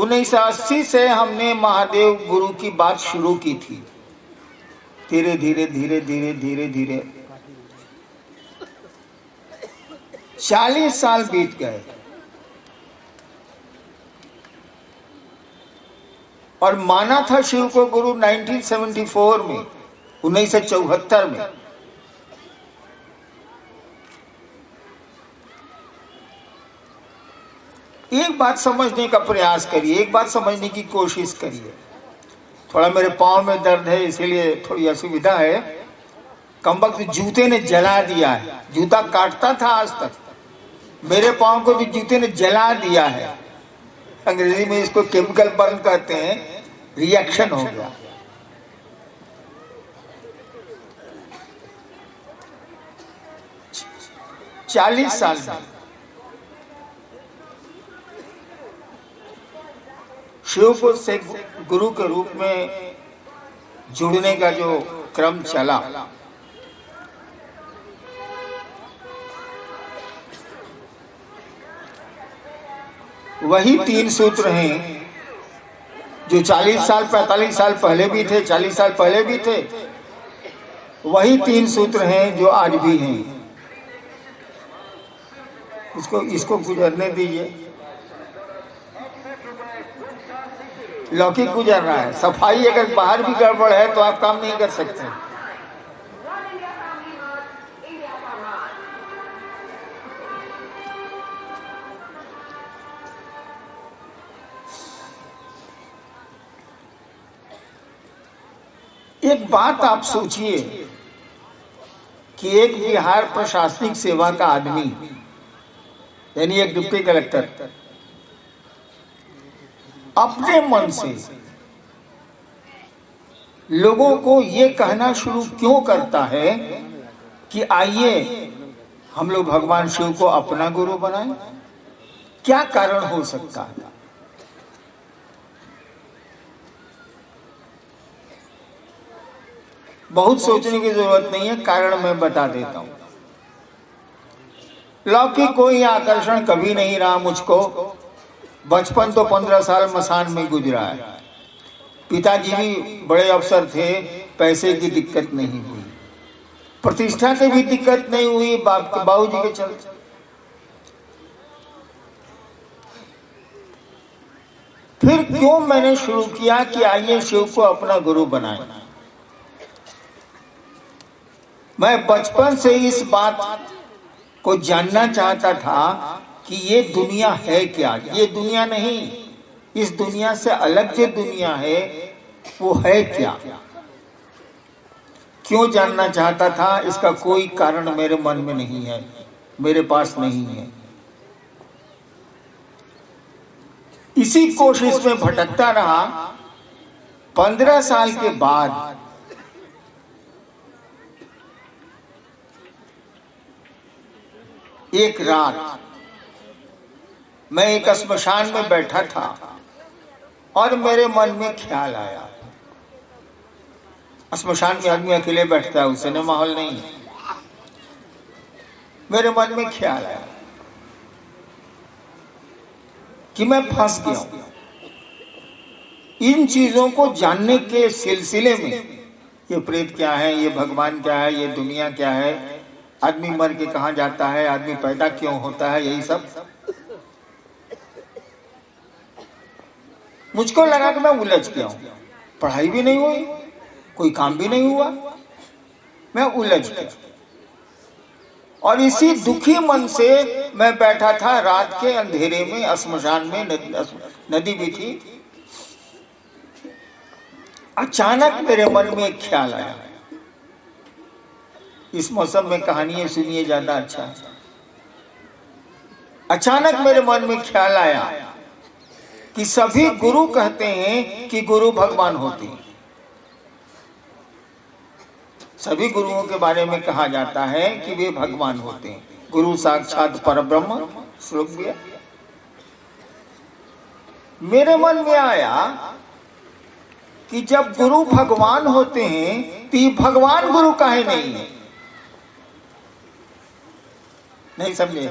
1980 से हमने महादेव गुरु की बात शुरू की थी। धीरे धीरे धीरे धीरे धीरे धीरे 40 साल बीत गए और माना था शिव को गुरु 1974 में, 1974 में। एक बात समझने का प्रयास करिए, एक बात समझने की कोशिश करिए। थोड़ा मेरे पाँव में दर्द है इसीलिए थोड़ी असुविधा है। कमबख्त जूते ने जला दिया है। जूता काटता था आज तक, मेरे पाँव को भी जूते ने जला दिया है। अंग्रेजी में इसको केमिकल बर्न कहते हैं, रिएक्शन हो गया। चालीस साल में शिव को से गुरु के रूप में जुड़ने का जो क्रम चला, वही 3 सूत्र हैं जो 40 साल 45 साल पहले भी थे, 40 साल पहले भी थे। वही 3 सूत्र हैं जो आज भी हैं। इसको गुजरने दीजिए। लौकिक गुजर रहा है। सफाई अगर बाहर भी गड़बड़ है तो आप काम नहीं कर सकते। एक बात आप सोचिए कि एक बिहार प्रशासनिक सेवा का आदमी, यानी एक डिप्टी कलेक्टर, अपने मन से लोगों को ये कहना शुरू क्यों करता है कि आइए हम लोग भगवान शिव को अपना गुरु बनाएं? क्या कारण हो सकता है? बहुत सोचने की जरूरत नहीं है, कारण मैं बता देता हूं। लौकिक कोई आकर्षण कभी नहीं रहा मुझको। बचपन तो 15 साल मसान में गुजरा है। पिताजी भी बड़े अफसर थे, पैसे की दिक्कत नहीं हुई, प्रतिष्ठा की भी दिक्कत नहीं हुई बाबूजी के चलते। फिर क्यों मैंने शुरू किया कि आइए शिव को अपना गुरु बनाएं। मैं बचपन से इस बात को जानना चाहता था कि ये दुनिया है क्या। ये दुनिया नहीं, इस दुनिया से अलग जो दुनिया है वो है क्या। क्यों जानना चाहता था, इसका कोई कारण मेरे मन में नहीं है, मेरे पास नहीं है। इसी कोशिश में भटकता रहा। 15 साल के बाद एक रात मैं एक श्मशान में बैठा था और मेरे मन में ख्याल आया। श्मशान में आदमी अकेले बैठता है, उसने माहौल नहीं। मेरे मन में ख्याल आया कि मैं फंस गया हूं। इन चीजों को जानने के सिलसिले में, ये प्रेत क्या है, ये भगवान क्या है, ये दुनिया क्या है, आदमी मर के कहां जाता है, आदमी पैदा क्यों होता है, यही सब मुझको लगा कि मैं उलझ गया हूं। पढ़ाई भी नहीं हुई, कोई काम भी नहीं हुआ, मैं उलझ गया। और इसी दुखी मन से मैं बैठा था रात के अंधेरे में श्मशान में। नदी भी थी। अचानक मेरे मन में एक ख्याल आया। इस मौसम में कहानियां सुनिए, ज्यादा अच्छा है। अचानक मेरे मन में ख्याल आया कि सभी गुरु कहते हैं कि गुरु भगवान होते हैं। सभी गुरुओं के बारे में कहा जाता है कि वे भगवान होते हैं। गुरु साक्षात परब्रह्म श्लोक भी है। मेरे मन में आया कि जब गुरु भगवान होते हैं तो ये भगवान गुरु काहे नहीं है? नहीं समझे?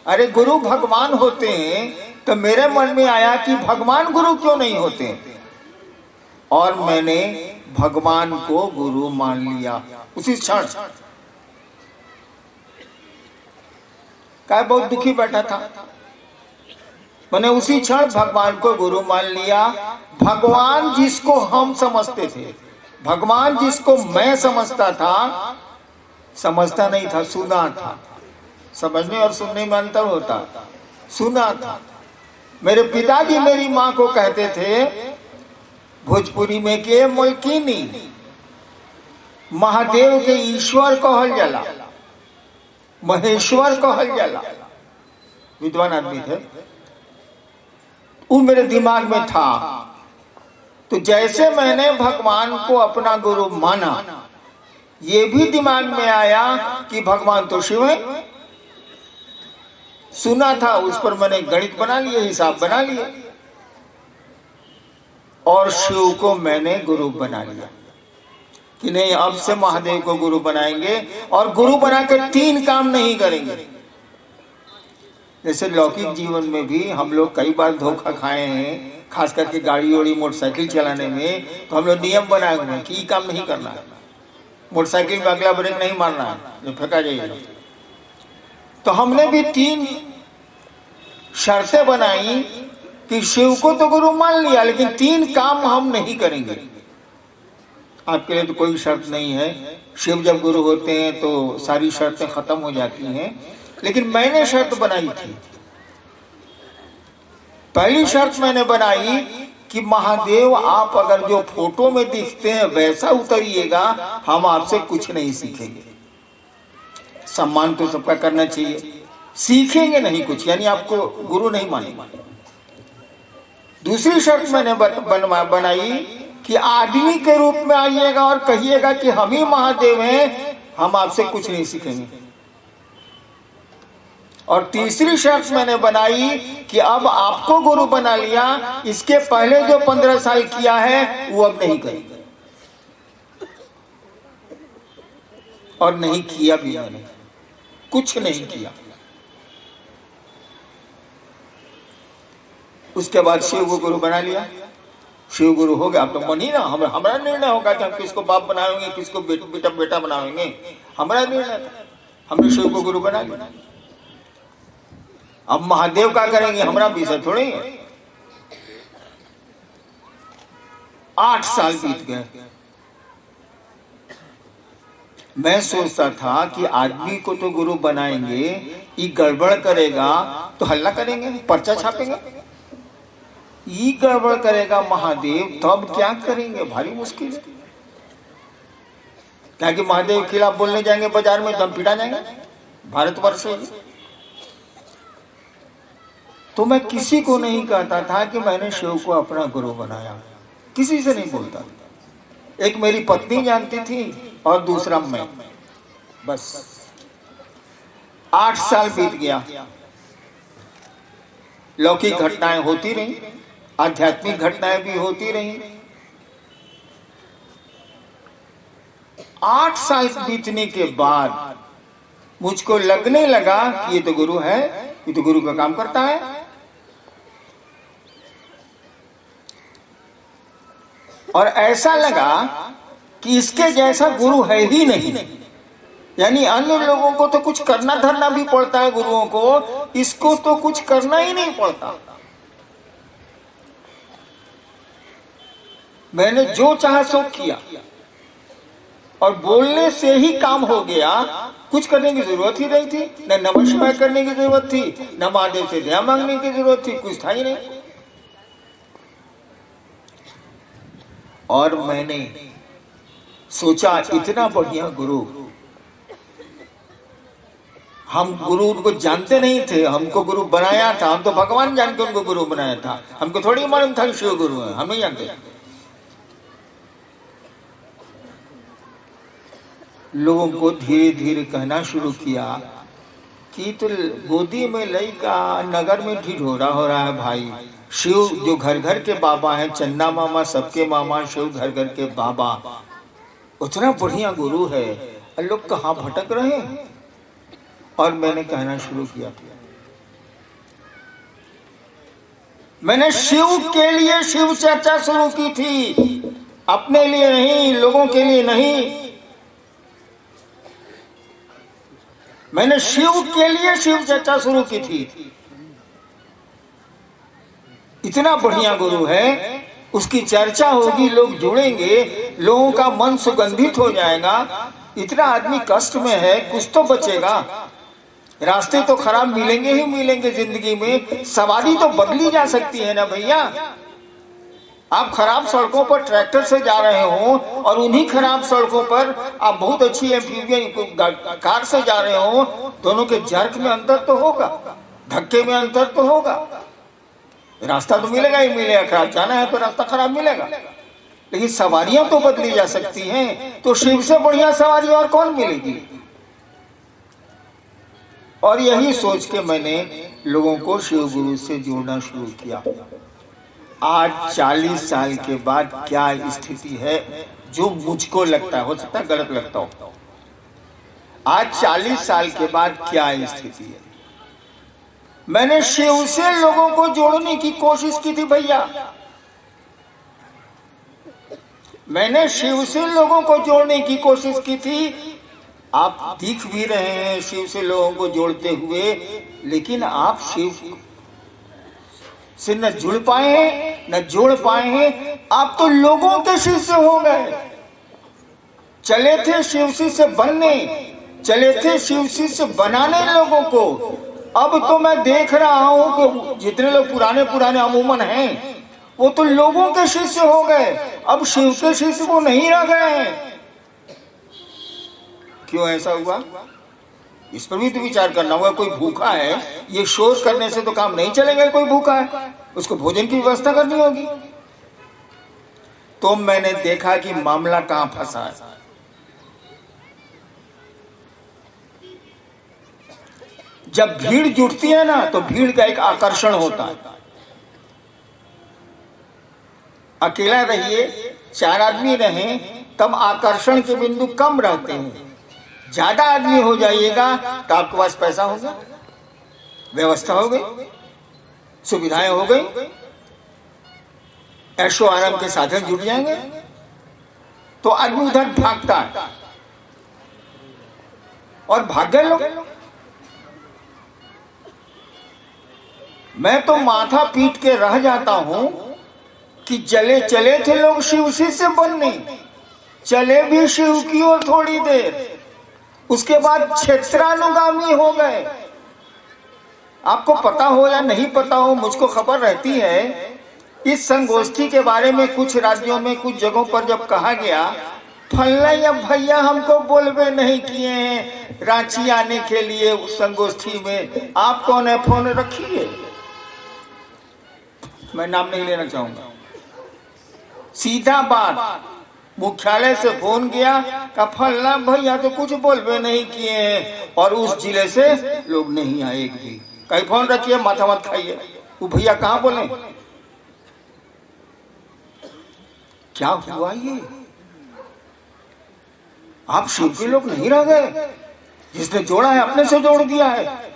अरे गुरु भगवान होते हैं तो मेरे मन में आया कि भगवान गुरु क्यों नहीं होते, और मैंने भगवान को गुरु मान लिया उसी क्षण। क्या बहुत दुखी बैठा था, मैंने उसी क्षण भगवान को गुरु मान लिया। भगवान जिसको हम समझते थे, भगवान जिसको मैं समझता था, समझता नहीं था, सुना था। समझने और सुनने में अंतर होता, सुना था। मेरे पिताजी मेरी माँ को कहते थे भोजपुरी में के मलकिनी, महादेव के ईश्वर कहल जाला, महेश्वर कहल जाला। विद्वान आदमी थे, वो मेरे दिमाग में था। तो जैसे मैंने भगवान को अपना गुरु माना, ये भी दिमाग में आया कि भगवान तो शिव है। सुना था, उस पर मैंने गणित बना लिए, हिसाब बना लिए, और शिव को मैंने गुरु बना लिया कि नहीं, अब से महादेव को गुरु बनाएंगे। और गुरु बनाकर 3 काम नहीं करेंगे। जैसे लौकिक जीवन में भी हम लोग कई बार धोखा खाए हैं, खास करके गाड़ी ओड़ी मोटरसाइकिल चलाने में। तो हम लोग नियम बनाए हुए हैं कि ये काम नहीं करना है, मोटरसाइकिल में अगला ब्रेक नहीं मारना है, जो फेंका जाएगा। तो हमने भी 3 शर्तें बनाई कि शिव को तो गुरु मान लिया, लेकिन 3 काम हम नहीं करेंगे। आपके लिए तो कोई शर्त नहीं है, शिव जब गुरु होते हैं तो सारी शर्तें खत्म हो जाती हैं। लेकिन मैंने शर्त बनाई थी। पहली शर्त मैंने बनाई कि महादेव आप अगर जो फोटो में दिखते हैं वैसा उतरिएगा, हम आपसे कुछ नहीं सीखेंगे। सम्मान तो सबका करना चाहिए, सीखेंगे नहीं कुछ, यानी आपको गुरु नहीं मानेंगे। दूसरी शर्त मैंने बनाई कि आदमी के रूप में आइएगा और कहिएगा कि हम ही महादेव हैं, हम आपसे कुछ नहीं सीखेंगे। और तीसरी शर्त मैंने बनाई कि अब आपको गुरु बना लिया, इसके पहले जो 15 साल किया है वो अब नहीं करेंगे। और नहीं किया भी, मैंने कुछ नहीं किया। उसके बाद शिव को गुरु बना लिया, शिव गुरु हो गया। अब तो मन ही ना, हमारा निर्णय होगा कि हम किसको बाप बनाएंगे, किसको बेटा बनाएंगे, हमारा निर्णय था। हमने शिव को गुरु बना लिया। अब महादेव का करेंगे, हमारा विषय थोड़े है। 8 साल बीत गए। मैं सोचता था कि आदमी को तो गुरु बनाएंगे, ये गड़बड़ करेगा तो हल्ला करेंगे, पर्चा छापेंगे। ये गड़बड़ करेगा महादेव, तब क्या करेंगे, भारी मुश्किल है। क्या कि महादेव के खिलाफ बोलने जाएंगे बाजार में तो हम पिटा जाएंगे, भारतवर्ष से। तो मैं किसी को नहीं कहता था कि मैंने शिव को अपना गुरु बनाया, किसी से नहीं बोलता। एक मेरी पत्नी जानती थी और दूसरा मैं, बस। 8 साल बीत गया। लौकिक घटनाएं होती रही, आध्यात्मिक घटनाएं भी होती रही। 8 साल बीतने के बाद मुझको लगने लगा कि ये तो गुरु है, ये तो गुरु का काम करता है। और ऐसा लगा कि इसके जैसा गुरु है ही नहीं। यानी अन्य लोगों को तो कुछ करना धरना भी पड़ता है गुरुओं को, इसको तो कुछ करना ही नहीं पड़ता। मैंने जो चाहा सो किया और बोलने से ही काम हो गया। कुछ करने की जरूरत ही नहीं थी, न नमस्कार करने की जरूरत थी, न महादेव से दया मांगने की जरूरत थी, कुछ था ही नहीं। और मैंने सोचा इतना बढ़िया गुरु, हम गुरु उनको जानते नहीं थे, हमको गुरु बनाया था। हम तो भगवान जान के उनको गुरु बनाया था, हमको थोड़ी मालूम था कि शिव गुरु है, हम नहीं जानते। लोगों को धीरे धीरे कहना शुरू किया कि तो गोदी में लइका, नगर में ढिढोरा हो रहा है भाई। शिव जो घर घर के बाबा हैं, चंदा मामा सबके मामा, शिव घर घर के बाबा, उतना बढ़िया गुरु है, लोग कहाँ भटक रहे हैं। और मैंने कहना शुरू किया मैंने शिव के लिए शिव चर्चा शुरू की थी, अपने लिए नहीं, लोगों के लिए नहीं। मैंने शिव के लिए शिव चर्चा शुरू की थी। इतना बढ़िया गुरु है, उसकी चर्चा होगी, लोग जुड़ेंगे, लोगों का मन सुगंधित हो जाएगा। इतना आदमी कष्ट में है, कुछ तो बचेगा। रास्ते तो खराब मिलेंगे ही मिलेंगे जिंदगी में, सवारी तो बदली जा सकती है ना भैया। आप खराब सड़कों पर ट्रैक्टर से जा रहे हो और उन्हीं खराब सड़कों पर आप बहुत अच्छी एम्फीबियन कार से जा रहे हो, दोनों के जर्क में अंतर तो होगा, धक्के में अंतर तो होगा। रास्ता तो मिलेगा ही मिलेगा, खराब जाना है तो रास्ता खराब मिलेगा, लेकिन सवारियां तो बदली जा सकती हैं। तो शिव से बढ़िया सवारी और कौन मिलेगी? और यही सोच के मैंने लोगों को शिव गुरु से जोड़ना शुरू किया। आज 40 साल के बाद क्या स्थिति है, जो मुझको लगता है, हो सकता है गलत लगता हो, आज 40 साल के बाद क्या स्थिति है। मैंने शिव से लोगों को जोड़ने की कोशिश की थी भैया, मैंने शिव से लोगों को जोड़ने की कोशिश की थी। आप दिख भी रहे हैं शिव से लोगों को जोड़ते हुए, लेकिन आप शिव से न जुड़ पाए हैं, न जोड़ पाए हैं। आप तो लोगों के शिष्य हो गए। चले थे शिव शिष्य बनने, चले थे शिव शिष्य बनाने लोगों को। अब तो मैं देख रहा हूं कि जितने लोग पुराने पुराने अमूमन हैं, वो तो लोगों के शिष्य हो गए, अब शिव के शिष्य वो नहीं रह गए हैं। क्यों ऐसा हुआ? इस पर भी तो विचार करना होगा। कोई भूखा है, ये शोर करने से तो काम नहीं चलेगा। कोई भूखा है, उसको भोजन की व्यवस्था करनी होगी। तो मैंने देखा कि मामला कहां फंसा है। जब भीड़ जुटती है ना, तो भीड़ का एक आकर्षण होता है। अकेला रहिए, 4 आदमी रहें, तब आकर्षण के बिंदु कम रहते हैं। ज्यादा आदमी हो जाइएगा तो आपके पास पैसा होगा, व्यवस्था हो गई, सुविधाएं हो गई, ऐशो आराम के साधन जुट जाएंगे, तो आदमी उधर भागता है और भाग गए लोग। मैं तो माथा पीट के रह जाता हूं कि चले थे लोग शिव शिष्य बनने, चले भी शिव की ओर थोड़ी देर, उसके बाद क्षेत्रानुगामी हो गए। आपको पता हो या नहीं पता हो, मुझको खबर रहती है। इस संगोष्ठी के बारे में कुछ राज्यों में, कुछ जगहों पर जब कहा गया, फल्ला या भैया हमको बोलवे नहीं किए हैं रांची आने के लिए उस संगोष्ठी में, आप कौन है, फोन रखिए। मैं नाम नहीं लेना चाहूंगा। सीधा बात, मुख्यालय से फोन गया का फल्ला भैया तो कुछ बोलवे नहीं किए हैं, और उस जिले से लोग नहीं आए एक भी। कहीं फोन रखिए, माथा मत खाइए। वो भैया कहाँ बोले? क्या हुआ ये? आप शिव के लोग नहीं रह गए। जिसने जोड़ा है अपने से जोड़ दिया है,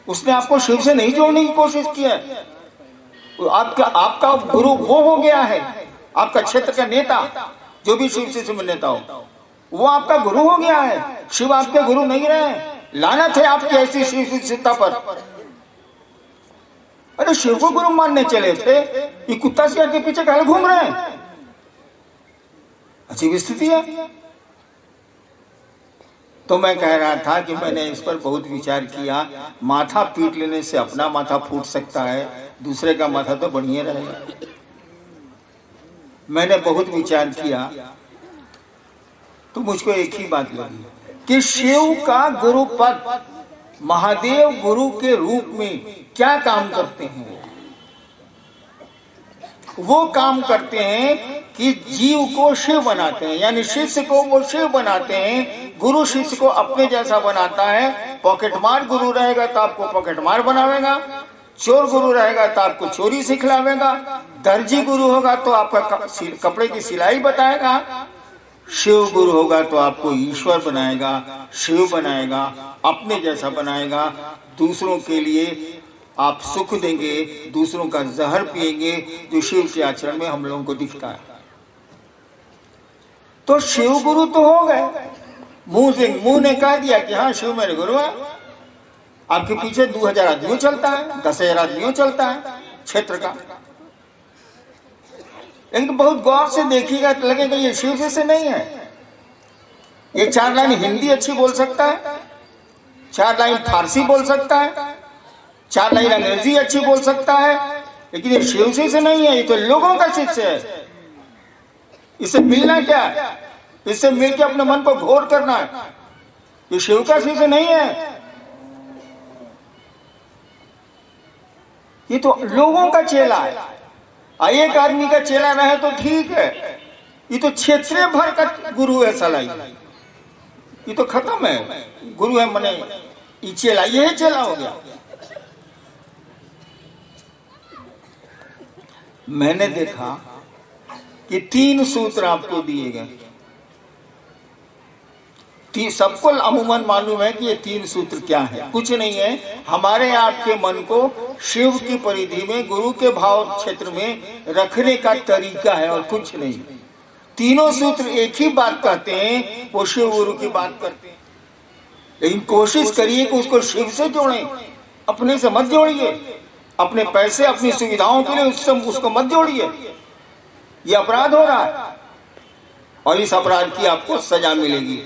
उसने आपको शिव से नहीं जोड़ने की कोशिश की है। आपका गुरु वो हो गया है, आपका क्षेत्र का नेता, जो भी शिव से नेता हो, वो आपका गुरु हो गया है। शिव आपके गुरु नहीं रहे। लानत है आपकी ऐसी शिव शिष्यता पर। अरे शिव को गुरु मानने चले थे, ये कुत्ता शेर के पीछे काहे घूम रहे हैं? अजीब स्थिति है। तो मैं कह रहा था कि मैंने इस पर बहुत विचार किया। माथा पीट लेने से अपना माथा फूट सकता है, दूसरे का माथा तो बढ़िया रहेगा। मैंने बहुत विचार किया तो मुझको एक ही बात लगी कि शिव का गुरु पद, महादेव गुरु के रूप में क्या काम करते हैं? वो काम करते हैं कि जीव को शिव बनाते हैं, यानी शिष्य को वो शिव बनाते हैं। गुरु शिष्य को अपने जैसा बनाता है। पॉकेटमार गुरु रहेगा तो आपको पॉकेटमार बनावेगा, चोर गुरु रहेगा तो आपको चोरी सिखलावेगा, दर्जी गुरु होगा तो आपका कपड़े की सिलाई बताएगा, शिव गुरु होगा तो आपको ईश्वर बनाएगा, शिव बनाएगा, अपने जैसा बनाएगा, दूसरों के लिए आप सुख देंगे, दूसरों का जहर पिएंगे, जो शिव के आचरण में हम लोगों को दिखता है। तो शिव गुरु तो हो गए, मुंह ने कह दिया कि हाँ शिव मेरे गुरु है। आपके पीछे 2000 आदमियों चलता है, 10,000 आदमियों चलता है क्षेत्र का। लेकिन बहुत गौर से देखिएगा तो लगेगा ये शिव जैसे नहीं है। ये 4 लाइन हिंदी अच्छी बोल सकता है, 4 लाइन फारसी बोल सकता है, 4 लाइन अंग्रेजी अच्छी बोल सकता है, लेकिन ये शिव से नहीं है। ये तो लोगों का शिष्य है। इससे मिलना क्या है? इससे मिलकर अपने मन को घोर करना है। ये शिव का शिष्य नहीं है, ये तो लोगों का चेला है। एक आदमी का चेला रहे तो ठीक है, ये तो क्षेत्रीय भर का गुरु है साला। ये तो खत्म है, गुरु है मने ये चेला, ये चेला हो गया। मैंने देखा कि 3 सूत्र आपको दिए गए। सबको अमूमन मालूम है कि ये 3 सूत्र क्या है। कुछ नहीं है, हमारे आपके मन को शिव की परिधि में, गुरु के भाव क्षेत्र में रखने का तरीका है और कुछ नहीं। तीनों सूत्र एक ही बात कहते हैं, वो शिव गुरु की बात करते हैं। लेकिन कोशिश करिए कि उसको शिव से जोड़ें, अपने से मत जोड़िए। अपने पैसे, अपनी सुविधाओं के लिए उसको मत जोड़िए। ये अपराध हो रहा है और इस अपराध की आपको सजा मिलेगी।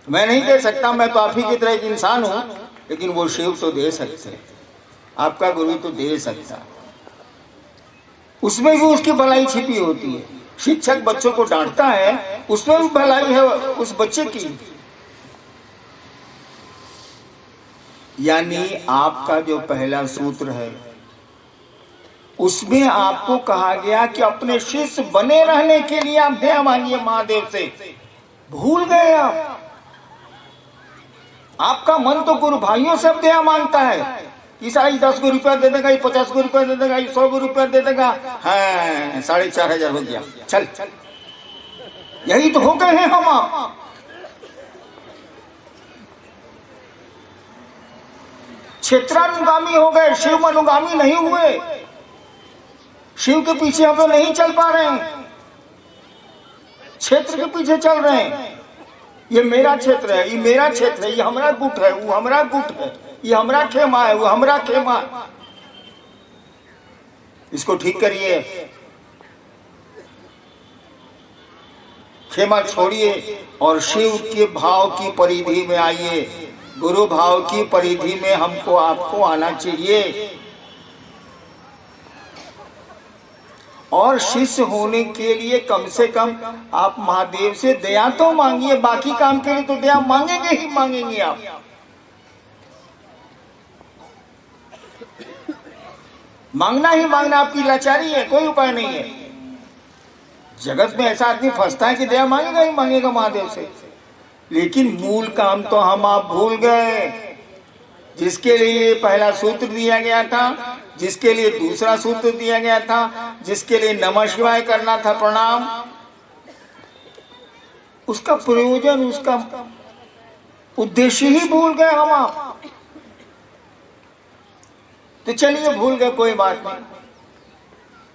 मैं नहीं दे सकता, मैं तो आप ही की तरह एक इंसान हूं, लेकिन वो शिव तो दे सकते हैं, आपका गुरु तो दे सकता। उसमें भी उसकी भलाई छिपी होती है। शिक्षक बच्चों को डांटता है, उसमें भी भलाई है उस बच्चे की। यानी आपका जो पहला सूत्र है उसमें आपको कहा गया कि अपने शिष्य बने रहने के लिए आप दया मांगिए महादेव से। भूल गए आप। आपका मन तो गुरु भाइयों से दया मांगता है। ईसाई 10 को रुपया दे देगा, 50 को रुपया दे देगा, 100 को रुपया दे देगा। हाँ 4,500 हो गया, चल। यही तो हो गए हैं हम आप। क्षेत्रानुगामी हो गए, शिव अनुगामी नहीं हुए। शिव के पीछे हम लोग नहीं चल पा रहे हैं, क्षेत्र के पीछे चल रहे हैं। ये मेरा क्षेत्र है, ये मेरा क्षेत्र है, ये हमारा गुट है, वो हमारा गुट है, ये हमारा खेमा है, वो हमारा खेमा। इसको ठीक करिए, खेमा छोड़िए और शिव के भाव की परिधि में आइए। गुरु भाव की परिधि में हमको आपको आना चाहिए। और शिष्य होने के लिए कम से कम आप महादेव से दया तो मांगिए। बाकी काम के लिए तो दया मांगेंगे ही मांगेंगे आप। मांगना ही मांगना आपकी लाचारी है, कोई उपाय नहीं है। जगत में ऐसा आदमी फंसता है कि दया मांगेगा ही मांगेगा महादेव से, लेकिन मूल काम तो हम आप भूल गए। जिसके लिए पहला सूत्र दिया गया था, जिसके लिए दूसरा सूत्र दिया गया था, जिसके लिए नमः शिवाय करना था, प्रणाम, उसका प्रयोजन, उसका उद्देश्य ही भूल गए हम आप। तो चलिए भूल गए, कोई बात नहीं।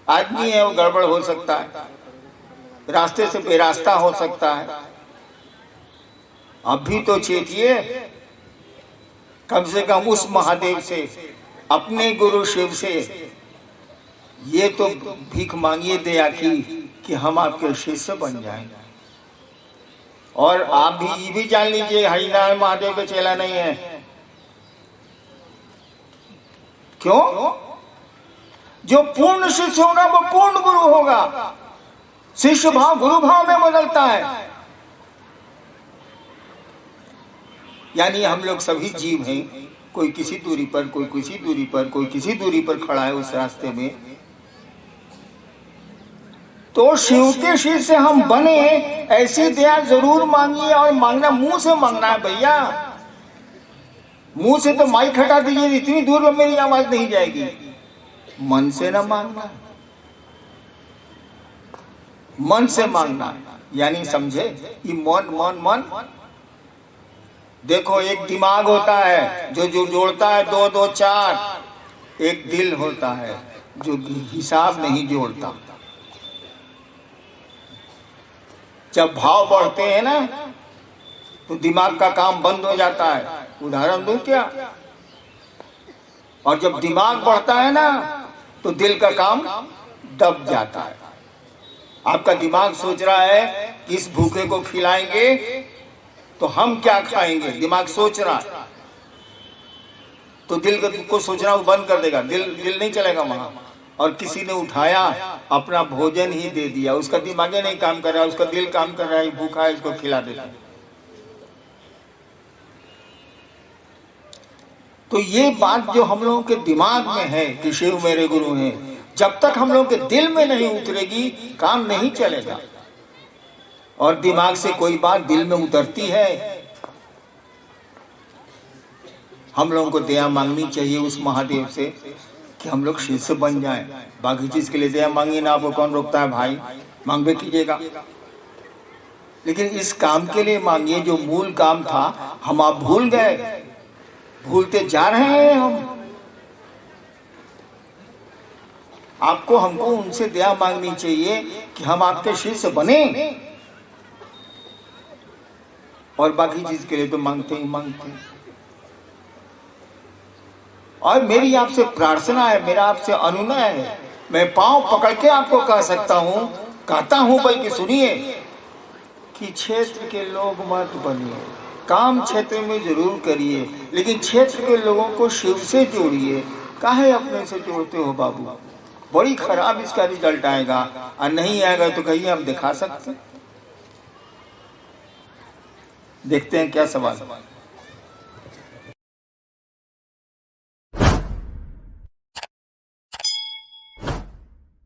आदमी है, वो गड़बड़ हो सकता है, रास्ते से बेरास्ता हो सकता है। अभी तो चेतिए, कम से कम उस महादेव से, अपने गुरु शिव से ये तो भीख मांगिए दया की कि हम आपके शिष्य बन जाएं। और आप भी ये भी जान लीजिए, हरिनारायण महादेव का चेला नहीं है। क्यों? जो पूर्ण शिष्य होगा वो पूर्ण गुरु होगा। शिष्य भाव गुरु भाव में बदलता है। यानी हम लोग सभी जीव हैं, कोई किसी दूरी पर, कोई किसी दूरी पर, कोई किसी दूरी पर खड़ा है उस रास्ते में। तो शिव के शिष्य से हम बने, ऐसी दया जरूर मांगिए। और मांगना मुंह से मांगना है भैया। मुंह से तो माइक हटा दीजिए, इतनी दूर में मेरी आवाज नहीं जाएगी। मन से ना मांगना, मन से मांगना। यानी समझे, ये मन मन मन। देखो एक दिमाग होता है जो जोड़ता है 2 2 4, एक दिल होता है जो हिसाब नहीं जोड़ता। जब भाव बढ़ते हैं ना तो दिमाग का काम बंद हो जाता है। उदाहरण दूं क्या? और जब दिमाग बढ़ता है ना तो दिल का काम दब जाता है। आपका दिमाग सोच रहा है कि इस भूखे को खिलाएंगे तो हम क्या खाएंगे, दिमाग सोच रहा है, तो दिल को सोचना वो बंद कर देगा, दिल नहीं चलेगा वहां। और किसी ने उठाया अपना भोजन ही दे दिया, उसका दिमाग नहीं काम कर रहा है, उसका दिल काम कर रहा है, भूखा है इसको खिला देता। तो ये बात जो हम लोगों के दिमाग में है कि शिव मेरे गुरु हैं, जब तक हम लोगों के दिल में नहीं उतरेगी काम नहीं चलेगा। और दिमाग से कोई बात दिल में उतरती है। हम लोगों को दया मांगनी चाहिए उस महादेव से कि हम लोग शिष्य बन जाएं। बाकी चीज के लिए दया मांगी ना, आपको कौन रोकता है भाई, मांगवे कीजिएगा, लेकिन इस काम के लिए मांगिए जो मूल काम था। हम आप भूल गए, भूलते जा रहे हैं हम। आपको हमको उनसे दया मांगनी चाहिए कि हम आपके शिष्य बने, और बाकी चीज के लिए तो मांगते ही मांगते हैं। और मेरी आपसे प्रार्थना है, मेरा आपसे अनुनय है, मैं पांव पकड़ के आपको कह सकता हूं, कहता हूं बल्कि सुनिए कि क्षेत्र के लोग मत बनिए। काम क्षेत्र में जरूर करिए, लेकिन क्षेत्र के लोगों को शिव से जोड़िए। काहे अपने से जोड़ते हो बाबू? बड़ी खराब इसका रिजल्ट आएगा, और नहीं आएगा तो कहिए हम दिखा सकते। देखते हैं क्या सवाल।